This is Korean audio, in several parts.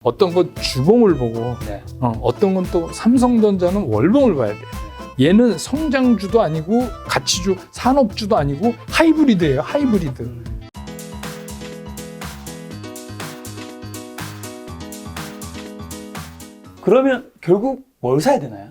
어떤 건 주봉을 보고 네. 어떤 건 또 삼성전자는 월봉을 봐야 돼요. 얘는 성장주도 아니고 가치주, 산업주도 아니고 하이브리드예요. 하이브리드. 그러면 결국 뭘 사야 되나요?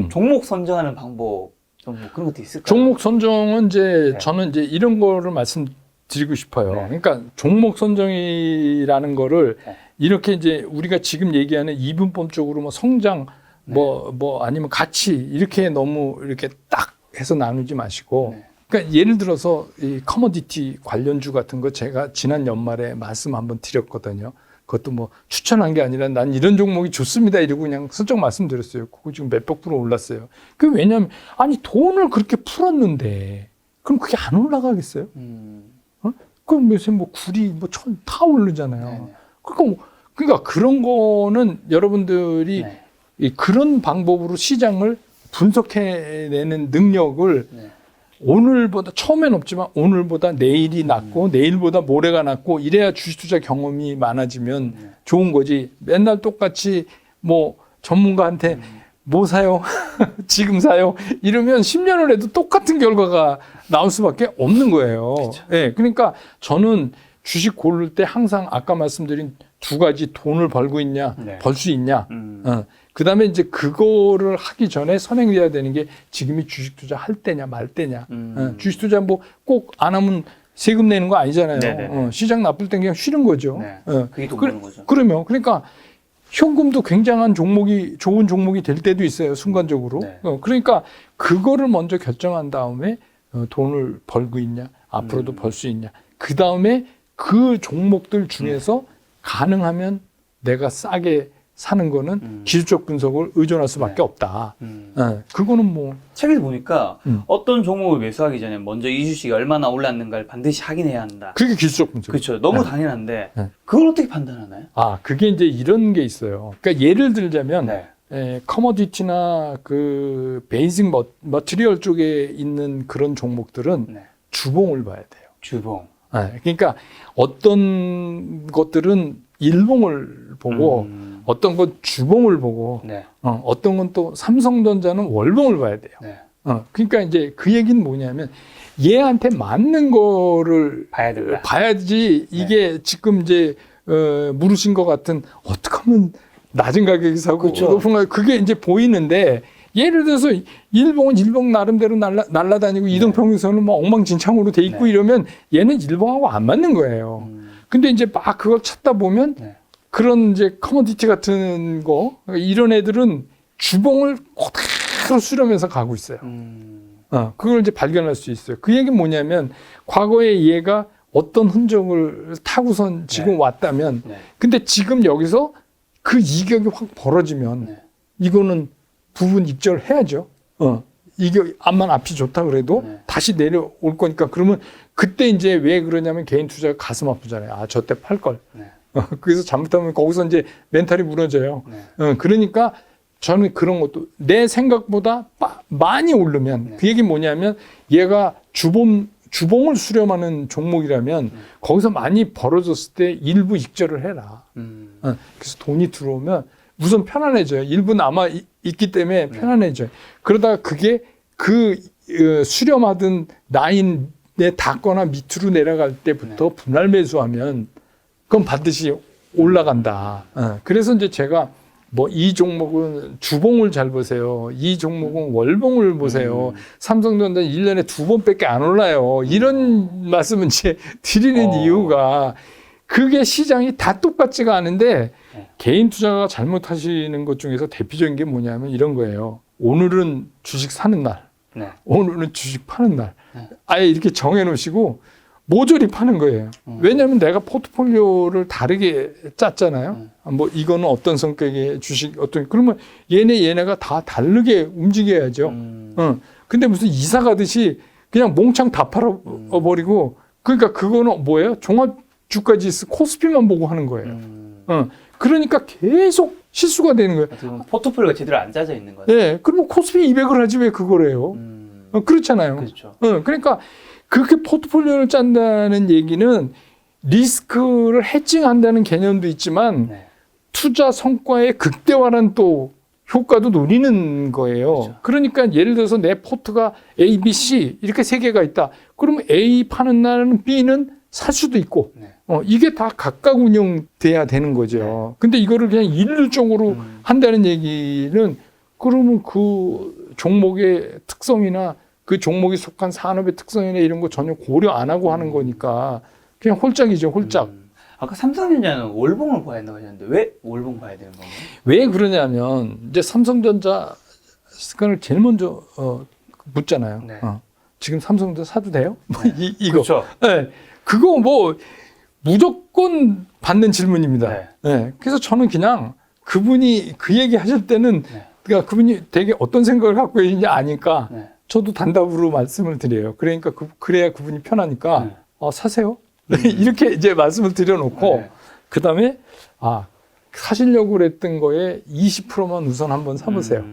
종목 선정하는 방법 좀 뭐 그런 것도 있을까요? 종목 선정은 이제 네. 저는 이제 이런 거를 말씀드리고 싶어요. 네. 그러니까 종목 선정이라는 거를 네. 이렇게 이제 우리가 지금 얘기하는 이분법적으로 뭐 성장 뭐 아니면 가치 이렇게 너무 이렇게 딱 해서 나누지 마시고 네. 그러니까 예를 들어서 이 커머디티 관련주 같은 거 제가 지난 연말에 말씀 한번 드렸거든요. 그것도 뭐 추천한 게 아니라 난 이런 종목이 좋습니다 이러고 그냥 슬쩍 말씀드렸어요. 그거 지금 몇백 프로 올랐어요. 그 왜냐면 아니 돈을 그렇게 풀었는데 그럼 그게 안 올라가겠어요? 그럼 요새 뭐 구리 뭐 천 다 오르잖아요. 네네. 그러니까 그런 거는 여러분들이 네. 이 그런 방법으로 시장을 분석해내는 능력을 네. 오늘보다 처음엔 없지만 오늘보다 내일이 낫고 내일보다 모레가 낫고 이래야 주식투자 경험이 많아지면 좋은 거지. 맨날 똑같이 뭐 전문가한테 뭐 사요? 지금 사요? 이러면 10년을 해도 똑같은 결과가 나올 수밖에 없는 거예요. 네, 그러니까 저는 주식 고를 때 항상 아까 말씀드린 두 가지 돈을 벌고 있냐, 네. 벌 수 있냐. 그 다음에 이제 그거를 하기 전에 선행돼야 되는 게 지금이 주식 투자 할 때냐, 말 때냐. 주식 투자 뭐 꼭 안 하면 세금 내는 거 아니잖아요. 시장 나쁠 땐 그냥 쉬는 거죠. 네. 그게 돈 버는 거죠. 그러니까 현금도 굉장한 종목이, 좋은 종목이 될 때도 있어요, 순간적으로. 네. 그러니까 그거를 먼저 결정한 다음에 돈을 벌고 있냐, 앞으로도 벌 수 있냐. 그 다음에 그 종목들 중에서 가능하면 내가 싸게 사는 거는 기술적 분석을 의존할 수밖에 없다. 그거는 뭐 책에서 보니까 어떤 종목을 매수하기 전에 먼저 이 주식이 얼마나 올랐는가를 반드시 확인해야 한다. 그게 기술적 분석. 그렇죠. 너무 당연한데 그걸 어떻게 판단하나요? 그게 이제 이런 게 있어요. 그러니까 예를 들자면 네. 커머디티나 그 베이직 머티리얼 쪽에 있는 그런 종목들은 네. 주봉을 봐야 돼요. 주봉. 그러니까 어떤 것들은 일봉을 보고 어떤 건 주봉을 보고 네. 어떤 건 또 삼성전자는 월봉을 봐야 돼요. 네. 그러니까 이제 그 얘기는 뭐냐면 얘한테 맞는 거를 봐야 된다. 봐야지 이게 지금 이제 물으신 것 같은 어떻게 하면 낮은 가격에 사고 그렇죠. 높은 가격 그게 이제 보이는데 예를 들어서 일봉은 일봉 나름대로 날라다니고 이동평균선은 뭐 엉망진창으로 돼 있고 이러면 얘는 일봉하고 안 맞는 거예요. 근데 이제 막 그걸 찾다 보면 그런 이제 커머디티 같은 거 이런 애들은 주봉을 그대로 수렴해서 가고 있어요. 그걸 이제 발견할 수 있어요. 그 얘기는 뭐냐면 과거에 얘가 어떤 흔적을 타고선 지금 왔다면 근데 지금 여기서 그 이격이 확 벌어지면 이거는 부분 입절해야죠. 이게 암만 앞이 좋다 그래도 다시 내려올 거니까 그러면 그때 이제 왜 그러냐면 개인 투자가 가슴 아프잖아요. 저때 팔 걸. 그래서 잘못하면 거기서 이제 멘탈이 무너져요. 그러니까 저는 그런 것도 내 생각보다 많이 오르면 그 얘기 뭐냐면 얘가 주봉을 수렴하는 종목이라면 거기서 많이 벌어졌을 때 일부 익절을 해라. 그래서 돈이 들어오면 우선 편안해져요. 일부 남아 있기 때문에 편안해져요. 그러다가 그게 수렴하던 라인에 닿거나 밑으로 내려갈 때부터 분할 매수하면 그건 반드시 올라간다. 그래서 이제 제가 뭐 이 종목은 주봉을 잘 보세요. 이 종목은 월봉을 보세요. 삼성전자 1년에 2번밖에 안 올라요. 이런 말씀은 이제 드리는 이유가 그게 시장이 다 똑같지가 않은데 개인 투자가 잘못하시는 것 중에서 대표적인 게 뭐냐면 이런 거예요. 오늘은 주식 사는 날, 오늘은 주식 파는 날. 아예 이렇게 정해놓으시고 모조리 파는 거예요. 왜냐하면 내가 포트폴리오를 다르게 짰잖아요. 뭐 이거는 어떤 성격의 주식 그러면 얘네가 다 다르게 움직여야죠. 근데 무슨 이사 가듯이 그냥 몽창 다 팔아버리고 그러니까 그거는 뭐예요? 종합 주가 지수 코스피만 보고 하는 거예요. 그러니까 계속 실수가 되는 거예요. 포트폴리오가 제대로 안 짜져 있는 거예요. 네, 그러면 코스피 200을 하지 왜 그거래요? 그렇잖아요. 그렇죠. 그러니까 그렇게 포트폴리오를 짠다는 얘기는 리스크를 해칭한다는 개념도 있지만 투자 성과의 극대화라는 또 효과도 노리는 거예요. 그렇죠. 그러니까 예를 들어서 내 포트가 A, B, C 이렇게 세 개가 있다. 그러면 A 파는 날은 B는 살 수도 있고 네. 이게 다 각각 운영돼야 되는 거죠. 근데 이거를 그냥 일률적으로 한다는 얘기는 그러면 그 종목의 특성이나 그 종목이 속한 산업의 특성이나 이런 거 전혀 고려 안 하고 하는 거니까 그냥 홀짝이죠, 홀짝. 아까 삼성전자는 월봉을 봐야 된다고 하셨는데 왜 월봉 봐야 되는 건가요? 왜 그러냐면 이제 삼성전자 습관을 제일 먼저 묻잖아요. 네. 지금 삼성전자 사도 돼요? 뭐 네. 이거. 그렇죠. 네. 그거 뭐 무조건 받는 질문입니다. 네. 네. 그래서 저는 그냥 그분이 그 얘기 하실 때는 네. 그러니까 그분이 되게 어떤 생각을 갖고 있는지 아니까 네. 저도 단답으로 말씀을 드려요. 그러니까 그래야 그분이 편하니까 네. 사세요. 이렇게 이제 말씀을 드려놓고 네. 그다음에 사시려고 그랬던 거에 20%만 우선 한번 사보세요.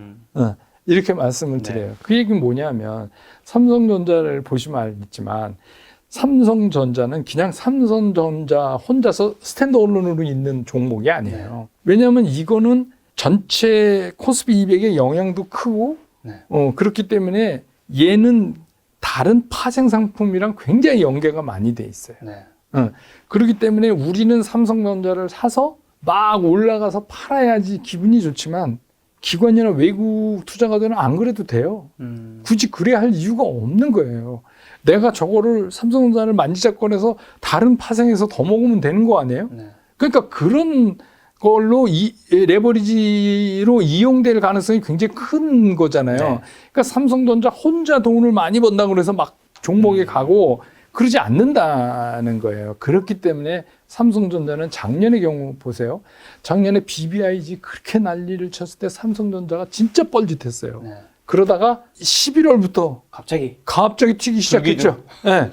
이렇게 말씀을 드려요. 그 얘기는 뭐냐면 삼성전자를 보시면 알겠지만 삼성전자는 그냥 삼성전자 혼자서 스탠드얼론으로 있는 종목이 아니에요. 왜냐하면 이거는 전체 코스피 200의 영향도 크고 그렇기 때문에 얘는 다른 파생 상품이랑 굉장히 연계가 많이 돼 있어요. 그렇기 때문에 우리는 삼성전자를 사서 막 올라가서 팔아야지 기분이 좋지만 기관이나 외국 투자가들은 안 그래도 돼요. 굳이 그래야 할 이유가 없는 거예요. 내가 저거를 삼성전자를 만지작거려서 다른 파생해서 더 먹으면 되는 거 아니에요? 그러니까 그런 걸로 레버리지로 이용될 가능성이 굉장히 큰 거잖아요. 그러니까 삼성전자 혼자 돈을 많이 번다고 그래서 막 종목에 가고 그러지 않는다는 거예요. 그렇기 때문에 삼성전자는 작년의 경우 보세요. 작년에 BBIG 그렇게 난리를 쳤을 때 삼성전자가 진짜 뻘짓했어요. 그러다가 11월부터 갑자기 튀기 시작했죠. 네.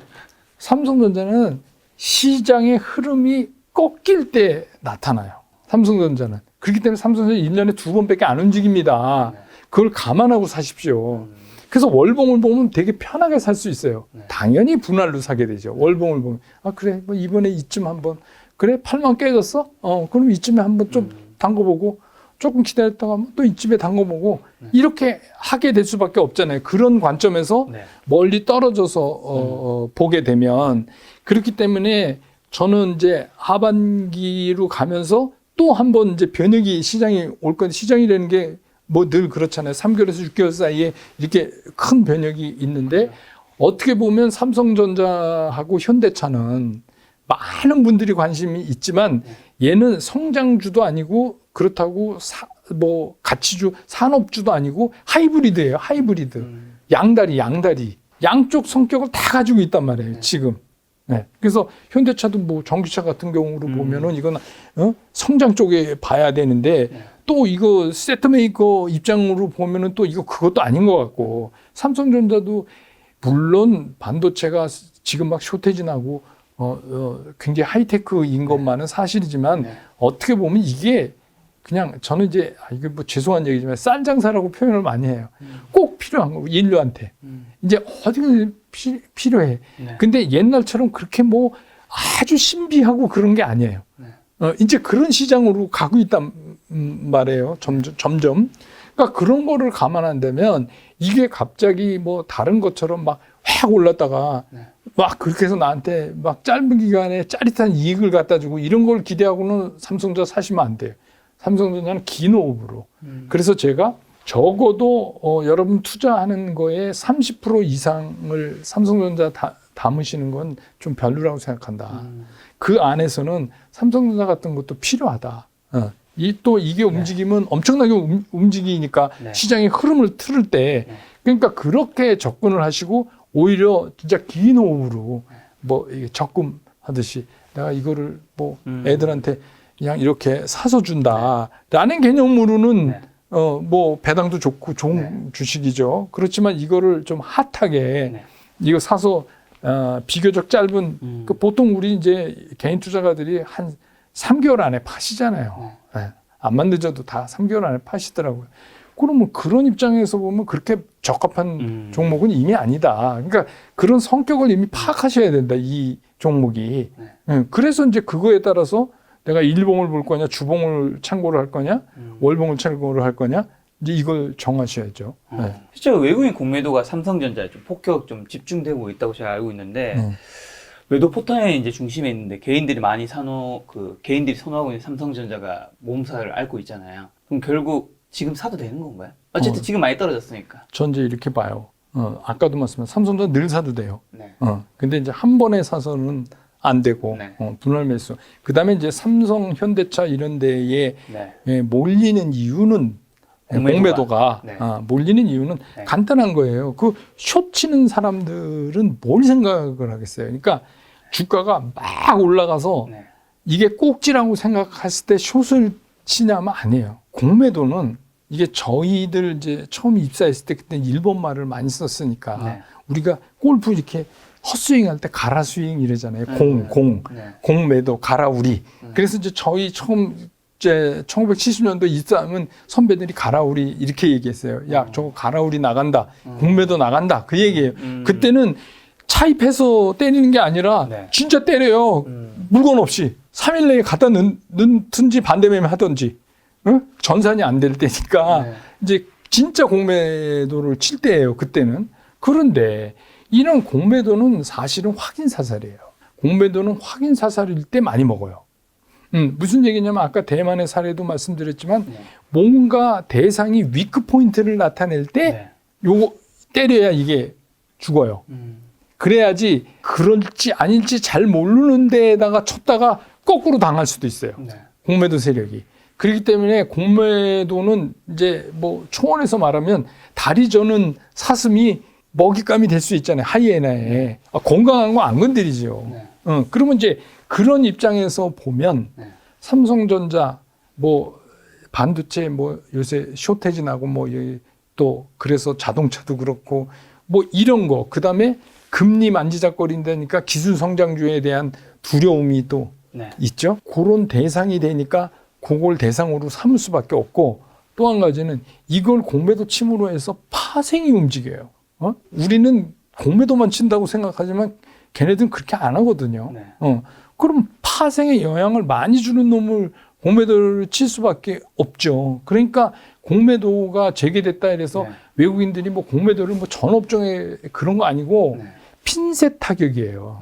삼성전자는 시장의 흐름이 꺾일 때 나타나요. 삼성전자는. 그렇기 때문에 삼성전자 1년에 2번밖에 안 움직입니다. 그걸 감안하고 사십시오. 그래서 월봉을 보면 되게 편하게 살 수 있어요. 당연히 분할로 사게 되죠. 월봉을 보면. 그래, 뭐 이번에 이쯤 한번. 그래, 8만 깨졌어? 그럼 이쯤에 한번 좀 담궈보고, 조금 기다렸다가 또 이쯤에 담궈보고, 이렇게 하게 될 수밖에 없잖아요. 그런 관점에서 멀리 떨어져서 보게 되면. 그렇기 때문에 저는 이제 하반기로 가면서 또 한번 이제 변혁이 시장이 올 건데, 시장이라는 게 뭐 늘 그렇잖아요. 3개월에서 6개월 사이에 이렇게 큰 변혁이 있는데 어떻게 보면 삼성전자하고 현대차는 많은 분들이 관심이 있지만 얘는 성장주도 아니고 그렇다고 뭐 가치주, 산업주도 아니고 하이브리드예요. 하이브리드. 양다리. 양쪽 성격을 다 가지고 있단 말이에요. 지금. 그래서 현대차도 뭐 전기차 같은 경우로 보면은 이건 성장 쪽에 봐야 되는데 또 이거 세트메이커 입장으로 보면은 또 이거 그것도 아닌 것 같고 삼성전자도 물론 반도체가 지금 막 쇼테지 나고 굉장히 하이테크인 것만은 사실이지만 어떻게 보면 이게 그냥 저는 이제 이게 뭐 죄송한 얘기지만 쌀 장사라고 표현을 많이 해요. 꼭 필요한 거 인류한테 이제 어디가 필요해. 근데 옛날처럼 그렇게 뭐 아주 신비하고 그런 게 아니에요. 이제 그런 시장으로 가고 있단 말이에요. 점점. 그러니까 그런 거를 감안한다면 이게 갑자기 뭐 다른 것처럼 막 확 올랐다가 막 그렇게 해서 나한테 막 짧은 기간에 짜릿한 이익을 갖다 주고 이런 걸 기대하고는 삼성전자 사시면 안 돼요. 삼성전자는 긴 호흡으로. 그래서 제가 적어도 여러분 투자하는 거에 30% 이상을 삼성전자 담으시는 건 좀 별로라고 생각한다. 그 안에서는 삼성전자 같은 것도 필요하다. 또 이게 움직이면 엄청나게 움직이니까 시장의 흐름을 틀을 때 그러니까 그렇게 접근을 하시고 오히려 진짜 긴 호흡으로 뭐 이게 적금하듯이 내가 이거를 뭐 애들한테 그냥 이렇게 사서 준다라는 개념으로는 뭐 배당도 좋고 좋은 주식이죠. 그렇지만 이거를 좀 핫하게 이거 사서 비교적 짧은 보통 우리 이제 개인 투자가들이 한 3개월 안에 파시잖아요. 안만 늦어도 다 3개월 안에 파시더라고요. 그러면 그런 입장에서 보면 그렇게 적합한 종목은 이미 아니다. 그러니까 그런 성격을 이미 파악하셔야 된다. 이 종목이. 그래서 이제 그거에 따라서 내가 일봉을 볼 거냐, 주봉을 참고를 할 거냐, 월봉을 참고를 할 거냐, 이제 이걸 정하셔야죠. 네. 실제로 외국인 공매도가 삼성전자에 좀 폭격 좀 집중되고 있다고 제가 알고 있는데 매도 포탄의 이제 중심에 있는데 개인들이 많이 개인들이 선호하고 있는 삼성전자가 몸살을 앓고 있잖아요. 그럼 결국 지금 사도 되는 건가요? 어쨌든 지금 많이 떨어졌으니까. 전 이제 이렇게 봐요. 아까도 말씀드린 삼성전자 늘 사도 돼요. 네. 근데 이제 한 번에 사서는 안 되고, 네. 분할 매수. 그 다음에 이제 삼성, 현대차 이런 데에 네. 몰리는 이유는 공매도가 네. 몰리는 이유는 네. 간단한 거예요. 그 숏 치는 사람들은 뭘 생각을 하겠어요. 그러니까 주가가 막 올라가서 네. 이게 꼭지라고 생각했을 때 숏을 치냐면 아니에요. 공매도는 이게 저희들 이제 처음 입사했을 때 그때 일본 말을 많이 썼으니까 네. 우리가 골프 이렇게 헛스윙 할 때 가라 스윙 이러잖아요. 네. 공매도 가라 우리. 그래서 이제 저희 처음 이제 1970년도 입사하면 선배들이 가라 우리 이렇게 얘기했어요. 야, 저거 가라 우리 나간다. 공매도 나간다. 그 얘기예요. 그때는 차입해서 때리는 게 아니라 네. 진짜 때려요. 물건 없이. 3일 내에 갖다 넣든지 반대매매 하든지. 전산이 안 될 때니까 네. 이제 진짜 공매도를 칠 때예요. 그때는. 그런데 이런 공매도는 사실은 확인 사살이에요. 공매도는 확인 사살일 때 많이 먹어요. 무슨 얘기냐면 아까 대만의 사례도 말씀드렸지만 네. 뭔가 대상이 위크 포인트를 나타낼 때 네. 요거 때려야 이게 죽어요. 그래야지 그럴지 아닐지 잘 모르는 데에다가 쳤다가 거꾸로 당할 수도 있어요. 네. 공매도 세력이. 그렇기 때문에 공매도는 이제 뭐 초원에서 말하면 다리 저는 사슴이 먹잇감이 될 수 있잖아요. 하이에나에. 건강한 거 안 건드리죠. 네. 그러면 이제 그런 입장에서 보면 네. 삼성전자 뭐 반도체 뭐 요새 쇼테지 나고 뭐 여기 또 그래서 자동차도 그렇고 뭐 이런 거 그다음에 금리 만지작거린다니까 기술 성장주에 대한 두려움이 또 네. 있죠. 그런 대상이 되니까 그걸 대상으로 삼을 수밖에 없고 또 한 가지는 이걸 공매도 침으로 해서 파생이 움직여요. 우리는 공매도만 친다고 생각하지만 걔네들은 그렇게 안 하거든요. 네. 그럼 파생에 영향을 많이 주는 놈을 공매도를 칠 수밖에 없죠. 그러니까 공매도가 재개됐다 이래서 네. 외국인들이 뭐 공매도를 뭐 전업종에 그런 거 아니고 네. 핀셋 타격이에요.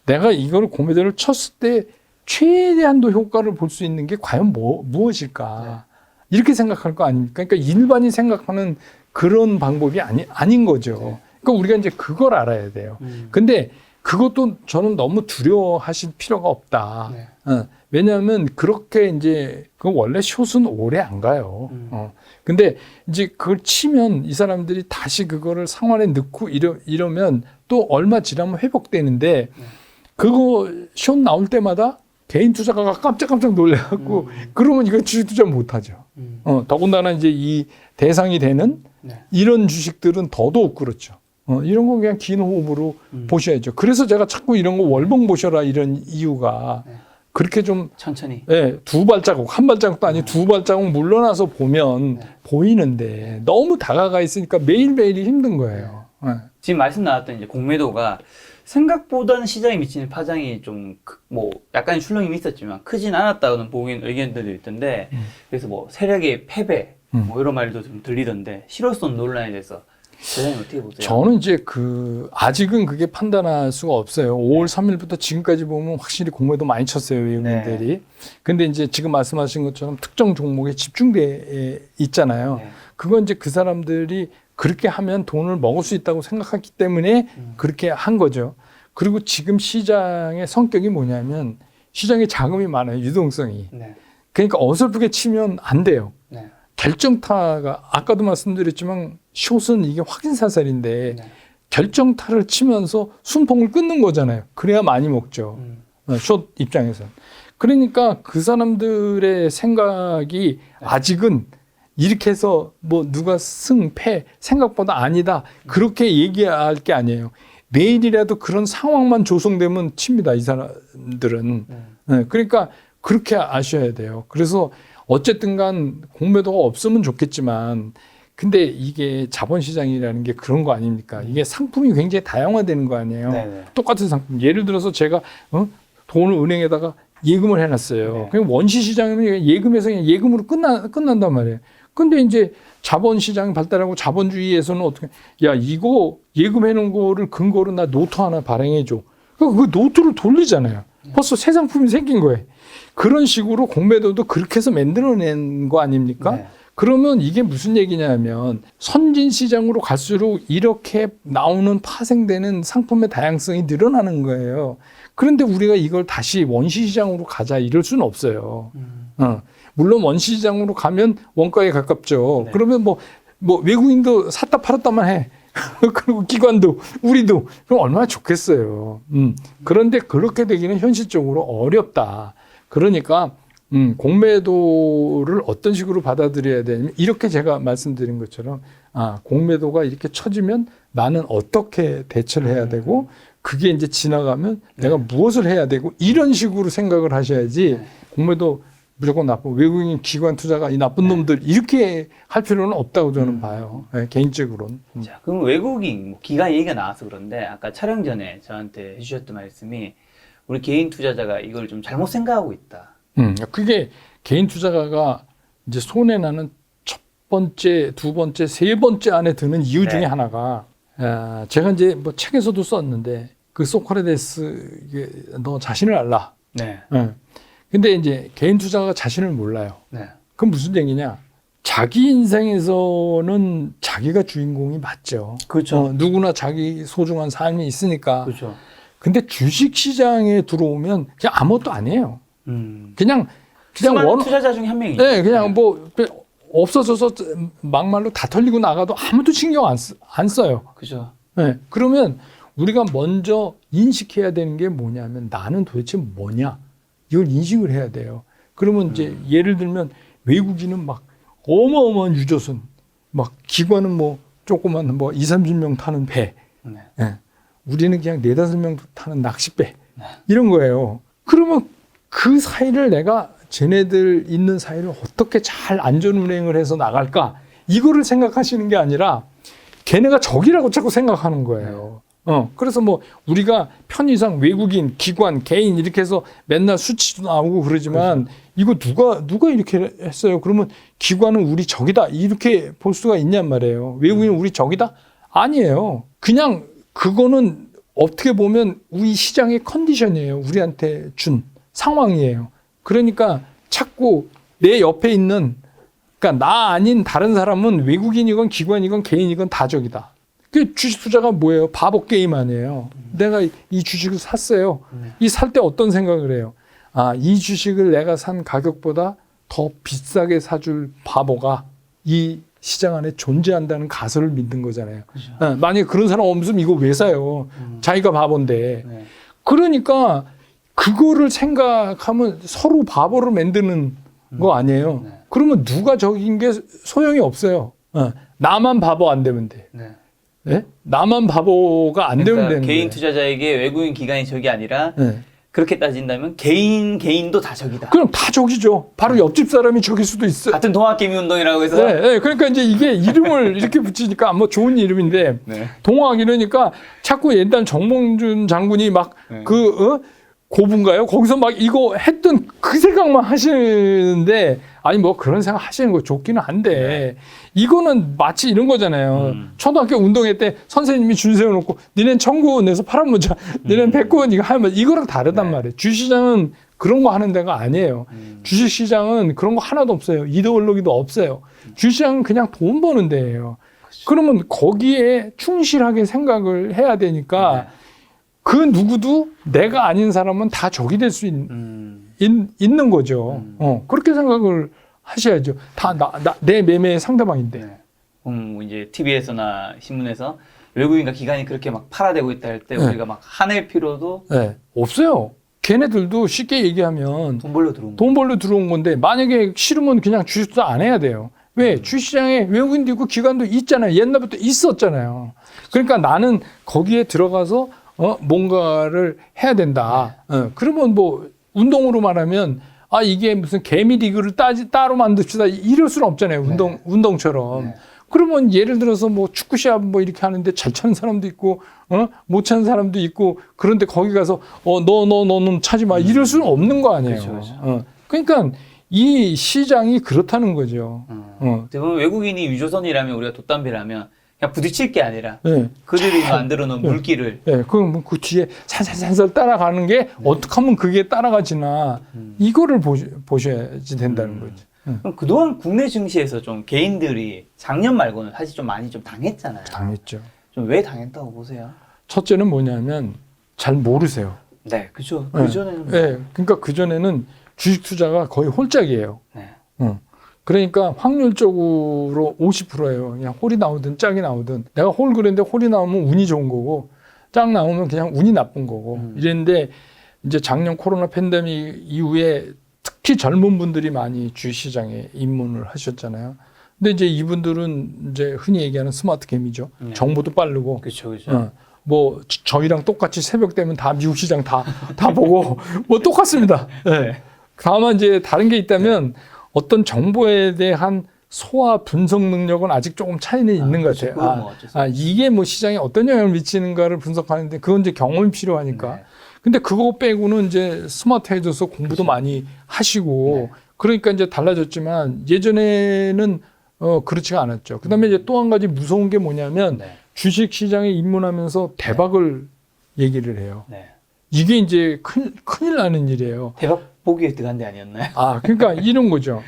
내가 이걸 공매도를 쳤을 때 최대한도 효과를 볼 수 있는 게 과연 무엇일까? 이렇게 생각할 거 아닙니까? 그러니까 일반이 생각하는 그런 방법이 아닌 거죠. 그러니까 우리가 이제 그걸 알아야 돼요. 근데 그것도 저는 너무 두려워하실 필요가 없다. 네. 왜냐하면 그렇게 이제 그 원래 숏은 오래 안 가요. 근데 이제 그걸 치면 이 사람들이 다시 그거를 상환에 넣고 이러면 또 얼마 지나면 회복되는데 그거 숏 나올 때마다 개인 투자가가 깜짝깜짝 놀래갖고 그러면 이거 주식 투자 못하죠. 더군다나 이제 이 대상이 되는 네. 이런 주식들은 더더욱 그렇죠. 이런 거 그냥 긴 호흡으로 보셔야죠. 그래서 제가 자꾸 이런 거 월봉 보셔라 이런 이유가 네. 그렇게 좀 천천히. 두 발자국, 한 발자국도 아니고 두 발자국 물러나서 보면 보이는데 너무 다가가 있으니까 매일매일이 힘든 거예요. 지금 말씀 나왔던 이제 공매도가 생각보다는 시장에 미치는 파장이 좀 뭐 약간의 출렁임이 있었지만 크진 않았다는 보긴 의견들도 있던데 그래서 뭐 세력의 패배 뭐 이런 말도 좀 들리던데 실효성 논란에 대해서 대장님 어떻게 보세요? 저는 이제 아직은 그게 판단할 수가 없어요. 5월 3일부터 지금까지 보면 확실히 공매도 많이 쳤어요, 외국인들이. 네. 근데 이제 지금 말씀하신 것처럼 특정 종목에 집중돼 있잖아요. 네. 그건 이제 그 사람들이 그렇게 하면 돈을 먹을 수 있다고 생각했기 때문에 그렇게 한 거죠. 그리고 지금 시장의 성격이 뭐냐면 시장에 자금이 많아요, 유동성이. 네. 그러니까 어설프게 치면 안 돼요. 네. 결정타가 아까도 말씀드렸지만 숏은 이게 확인 사살인데 네. 결정타를 치면서 순풍을 끊는 거잖아요. 그래야 많이 먹죠. 숏 입장에서는. 그러니까 그 사람들의 생각이 아직은 이렇게 해서 뭐 누가 승패 생각보다 아니다. 그렇게 얘기할 게 아니에요. 내일이라도 그런 상황만 조성되면 칩니다. 이 사람들은. 그러니까 그렇게 아셔야 돼요. 그래서 어쨌든 간 공매도가 없으면 좋겠지만 근데 이게 자본시장이라는 게 그런 거 아닙니까? 이게 상품이 굉장히 다양화되는 거 아니에요? 네네. 똑같은 상품. 예를 들어서 제가 돈을 은행에다가 예금을 해놨어요. 네. 그냥 원시 시장이면 예금에서 그냥 예금으로 끝난단 말이에요. 근데 이제 자본 시장이 발달하고 자본주의에서는 어떻게, 야, 이거 예금해놓은 거를 근거로 나 노트 하나 발행해줘. 그 노트를 돌리잖아요. 벌써 새 상품이 생긴 거예요. 그런 식으로 공매도도 그렇게 해서 만들어낸 거 아닙니까? 네. 그러면 이게 무슨 얘기냐면 선진 시장으로 갈수록 이렇게 나오는 파생되는 상품의 다양성이 늘어나는 거예요. 그런데 우리가 이걸 다시 원시 시장으로 가자 이럴 수는 없어요. 물론 원시 시장으로 가면 원가에 가깝죠. 네. 그러면 뭐 외국인도 샀다 팔았다만 해. 그리고 기관도 우리도 그럼 얼마나 좋겠어요. 그런데 그렇게 되기는 현실적으로 어렵다. 그러니까 공매도를 어떤 식으로 받아들여야 되냐면 이렇게 제가 말씀드린 것처럼 공매도가 이렇게 쳐지면 나는 어떻게 대처를 해야 되고 그게 이제 지나가면 내가 무엇을 해야 되고 이런 식으로 생각을 하셔야지 공매도 무조건 나쁜 외국인 기관 투자가 이 나쁜 놈들 이렇게 할 필요는 없다고 저는 봐요. 네, 개인적으로는. 자, 그럼 외국인 뭐 기관 얘기가 나와서 그런데 아까 촬영 전에 저한테 해주셨던 말씀이 우리 개인 투자자가 이걸 좀 잘못 생각하고 있다. 그게 개인 투자가가 이제 손해 나는 첫 번째, 두 번째, 세 번째 안에 드는 이유 네. 중에 하나가 제가 이제 뭐 책에서도 썼는데 그 소크라테스 이게 너 자신을 알라. 네. 근데 이제 개인 투자가 자신을 몰라요. 네. 그건 무슨 얘기냐? 자기 인생에서는 자기가 주인공이 맞죠. 그렇죠. 누구나 자기 소중한 삶이 있으니까. 그렇죠. 근데 주식 시장에 들어오면 그냥 아무것도 아니에요. 그냥 수많은 투자자 중에 한 명이죠. 네, 그냥 뭐 없어져서 막말로 다 털리고 나가도 아무도 신경 안 써요. 그죠. 네, 그러면 우리가 먼저 인식해야 되는 게 뭐냐면 나는 도대체 뭐냐? 이걸 인식을 해야 돼요. 그러면 이제 예를 들면 외국인은 막 어마어마한 유조선, 막 기관은 뭐 조그만 뭐 20-30명 타는 배. 네. 네. 우리는 그냥 4-5명 타는 낚싯배. 이런 거예요. 그러면 그 사이를 내가 쟤네들 있는 사이를 어떻게 잘 안전운행을 해서 나갈까? 이거를 생각하시는 게 아니라 걔네가 적이라고 자꾸 생각하는 거예요. 그래서 뭐 우리가 편의상 외국인, 기관, 개인 이렇게 해서 맨날 수치도 나오고 그러지만 그렇죠. 이거 누가 이렇게 했어요? 그러면 기관은 우리 적이다. 이렇게 볼 수가 있냔 말이에요. 외국인은 우리 적이다? 아니에요. 그냥 그거는 어떻게 보면 우리 시장의 컨디션이에요. 우리한테 준 상황이에요. 그러니까 자꾸 내 옆에 있는 그러니까 나 아닌 다른 사람은 외국인이건 기관이건 개인이건 다 적이다. 그 주식 투자가 뭐예요? 바보 게임 아니에요. 내가 이 주식을 샀어요. 이 살 때 어떤 생각을 해요? 이 주식을 내가 산 가격보다 더 비싸게 사줄 바보가 이 시장 안에 존재한다는 가설을 믿는 거잖아요. 그렇죠. 만약에 그런 사람 없으면 이거 왜 사요? 자기가 바본데. 네. 그러니까 그거를 생각하면 서로 바보를 만드는 거 아니에요. 네. 그러면 누가 적인 게 소용이 없어요. 나만 바보 안 되면 돼. 네. 네? 나만 바보가 안 되면 되는 개인 거예요. 투자자에게 외국인 기관이 적이 아니라 네. 그렇게 따진다면 개인도 다 적이다. 그럼 다 적이죠. 바로 옆집 사람이 적일 수도 있어요. 같은 동학개미 운동이라고 해서 네, 네. 그러니까 이제 이게 이름을 이렇게 붙이니까 뭐 좋은 이름인데 네. 동학 이러니까 자꾸 옛날 정몽준 장군이 막 네. 고분가요? 거기서 막 이거 했던 그 생각만 하시는데 아니 뭐 그런 생각 하시는 거 좋기는 한데 이거는 마치 이런 거잖아요. 초등학교 운동회 때 선생님이 줄 세워놓고 니넨 1,900원 내서 팔아보자. 니넨 100원 이거 하면 이거랑 다르단 말이에요. 주시장은 그런 거 하는 데가 아니에요. 주식시장은 그런 거 하나도 없어요. 이데올로기도 없어요. 주식시장은 그냥 돈 버는 데예요. 그러면 거기에 충실하게 생각을 해야 되니까 그 누구도 내가 아닌 사람은 다 적이 될 수 있는 거죠. 그렇게 생각을 하셔야죠. 다 내 매매의 상대방인데. 네. 이제 TV에서나 신문에서 외국인과 기관이 그렇게 막 팔아대고 있다 할 때 네. 우리가 막 화낼 필요도 네. 없어요. 걔네들도 쉽게 얘기하면 돈 벌러 들어온 돈 벌러 들어온 건데 만약에 싫으면 그냥 주식 투자 안 해야 돼요. 왜? 주식시장에 외국인도 있고 기관도 있잖아요. 옛날부터 있었잖아요. 그러니까 나는 거기에 들어가서 뭔가를 해야 된다. 그러면 뭐 운동으로 말하면 이게 무슨 개미 리그를 따로 만듭시다 이럴 수는 없잖아요. 운동처럼. 그러면 예를 들어서 뭐 축구 시합 뭐 이렇게 하는데 잘 차는 사람도 있고, 못 차는 사람도 있고, 그런데 거기 가서, 너는 차지 마. 이럴 수는 없는 거 아니에요. 그렇죠. 그러니까 이 시장이 그렇다는 거죠. 대부분 외국인이 유조선이라면 우리가 돛담배라면 그냥 부딪힐 게 아니라 네. 그들이 만들어 놓은 물길을 네, 그 뒤에 살살살살 따라가는 게 어떻게 하면 그게 따라가지나 이거를 보셔야 된다는 거죠. 그럼 그동안 국내 증시에서 좀 개인들이 작년 말고는 사실 좀 많이 좀 당했잖아요. 당했죠. 좀 왜 당했다고 보세요? 첫째는 뭐냐면 잘 모르세요. 네, 그죠. 네. 그 전에는 네, 그러니까 그 전에는 주식 투자가 거의 홀짝이에요. 네. 그러니까 확률적으로 50%예요. 그냥 홀이 나오든 짝이 나오든 내가 홀 그랬는데 홀이 나오면 운이 좋은 거고 짝 나오면 그냥 운이 나쁜 거고 이랬는데 이제 작년 코로나 팬데믹 이후에 특히 젊은 분들이 많이 주식시장에 입문을 하셨잖아요. 근데 이제 이분들은 이제 흔히 얘기하는 스마트 게임이죠. 네. 정보도 빠르고. 그렇죠, 그렇죠. 뭐 저희랑 똑같이 새벽 되면 다 미국 시장 다 보고 뭐 똑같습니다. 네. 다만 이제 다른 게 있다면 어떤 정보에 대한 소화 분석 능력은 아직 조금 차이는 있는 것 같아요. 이게 뭐 시장에 어떤 영향을 미치는가를 분석하는데 그건 이제 경험이 필요하니까. 네. 근데 그거 빼고는 이제 스마트해져서 공부도 많이 하시고 그러니까 이제 달라졌지만 예전에는 그렇지가 않았죠. 그다음에 이제 또 한 가지 무서운 게 뭐냐면 주식 시장에 입문하면서 대박을 얘기를 해요. 이게 이제 큰일 나는 일이에요. 대박 보기에 들어간 데 아니었나요? 그러니까 이런 거죠.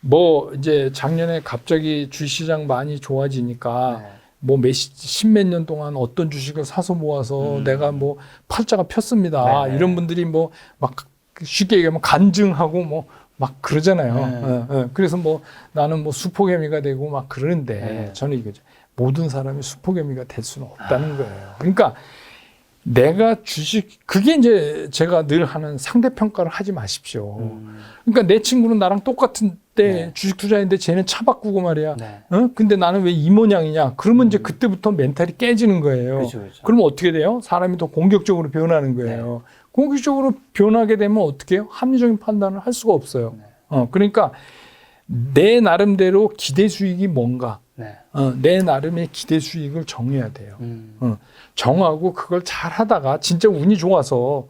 뭐 이제 작년에 갑자기 주식시장 많이 좋아지니까 뭐 십몇 년 동안 어떤 주식을 사서 모아서 내가 뭐 팔자가 폈습니다. 이런 분들이 뭐 막 쉽게 얘기하면 간증하고 뭐 막 그러잖아요. 그래서 뭐 나는 뭐 수포개미가 되고 막 그러는데 저는 이거죠. 모든 사람이 수포개미가 될 수는 없다는 거예요. 그러니까 내가 그게 이제 제가 늘 하는 상대평가를 하지 마십시오. 그러니까 내 친구는 나랑 똑같은 때 주식 투자했는데 쟤는 차 바꾸고 말이야. 근데 나는 왜 이 모양이냐? 그러면 이제 그때부터 멘탈이 깨지는 거예요. 그렇죠. 그러면 어떻게 돼요? 사람이 더 공격적으로 변하는 거예요. 공격적으로 변하게 되면 어떻게 해요? 합리적인 판단을 할 수가 없어요. 그러니까 내 나름대로 기대 수익이 뭔가 내 나름의 기대 수익을 정해야 돼요. 정하고 그걸 잘 하다가 진짜 운이 좋아서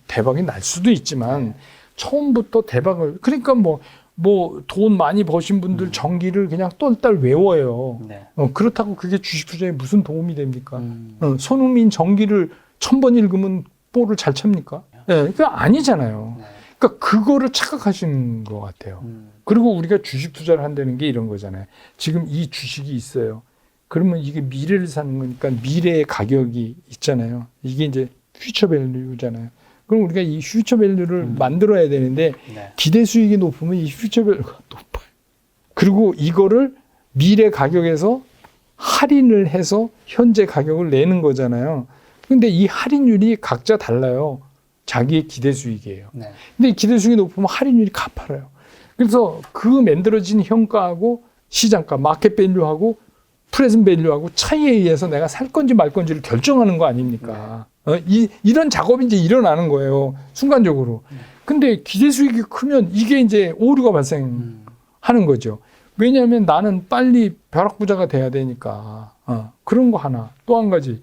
대박이 날 수도 있지만 처음부터 대박을 그러니까 뭐 돈 많이 버신 분들 정기를 그냥 똘똘 외워요. 그렇다고 그게 주식 투자에 무슨 도움이 됩니까? 손흥민 정기를 1000번 읽으면 볼을 잘 찹니까? 그게 아니잖아요. 그러니까 그거를 착각하시는 것 같아요. 그리고 우리가 주식 투자를 한다는 게 이런 거잖아요. 지금 이 주식이 있어요. 그러면 이게 미래를 사는 거니까 미래의 가격이 있잖아요. 이게 이제 퓨처 밸류잖아요. 그럼 우리가 이 퓨처 밸류를 만들어야 되는데 기대 수익이 높으면 이 퓨처 밸류가 높아요. 그리고 이거를 미래 가격에서 할인을 해서 현재 가격을 내는 거잖아요. 근데 이 할인율이 각자 달라요. 자기의 기대 수익이에요. 근데 기대 수익이 높으면 할인율이 가파라요. 그래서 그 만들어진 현가하고 시장가, 마켓 밸류하고 프레젠트 밸류하고 차이에 의해서 내가 살 건지 말 건지를 결정하는 거 아닙니까? 이런 작업이 이제 일어나는 거예요. 순간적으로. 근데 기대 수익이 크면 이게 이제 오류가 발생하는 거죠. 왜냐하면 나는 빨리 벼락부자가 돼야 되니까. 그런 거 하나. 또 한 가지.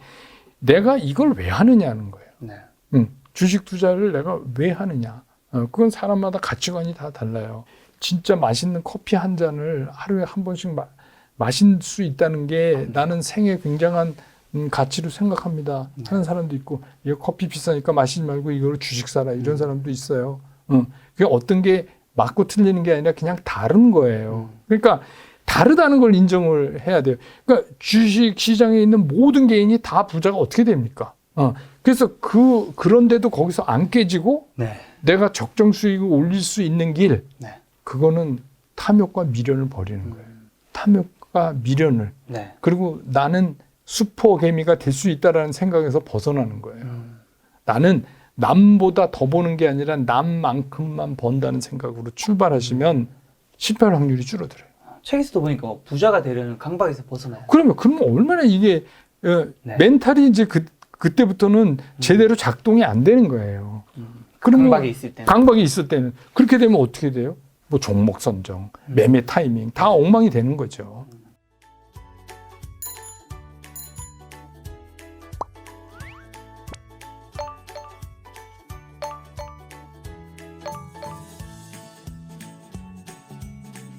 내가 이걸 왜 하느냐는 거예요. 주식 투자를 내가 왜 하느냐. 그건 사람마다 가치관이 다 달라요. 진짜 맛있는 커피 한 잔을 하루에 한 번씩 마실 수 있다는 게 나는 생에 굉장한 가치로 생각합니다. 하는 사람도 있고, 이거 커피 비싸니까 마시지 말고 이거로 주식 사라. 이런 사람도 있어요. 그게 어떤 게 맞고 틀리는 게 아니라 그냥 다른 거예요. 그러니까 다르다는 걸 인정을 해야 돼요. 그러니까 주식 시장에 있는 모든 개인이 다 부자가 어떻게 됩니까? 그래서 그런데도 거기서 안 깨지고 내가 적정 수익을 올릴 수 있는 길, 그거는 탐욕과 미련을 버리는 거예요. 탐욕과 미련을. 그리고 나는 슈퍼개미가 될 수 있다라는 생각에서 벗어나는 거예요. 나는 남보다 더 버는 게 아니라 남만큼만 번다는 생각으로 출발하시면 실패할 확률이 줄어들어요. 책에서도 보니까 부자가 되려는 강박에서 벗어나요. 그러면 얼마나 이게 멘탈이 이제 그때부터는 제대로 작동이 안 되는 거예요. 그러면 강박이 있을 때는 그렇게 되면 어떻게 돼요? 뭐 종목 선정, 매매 타이밍 다 엉망이 되는 거죠.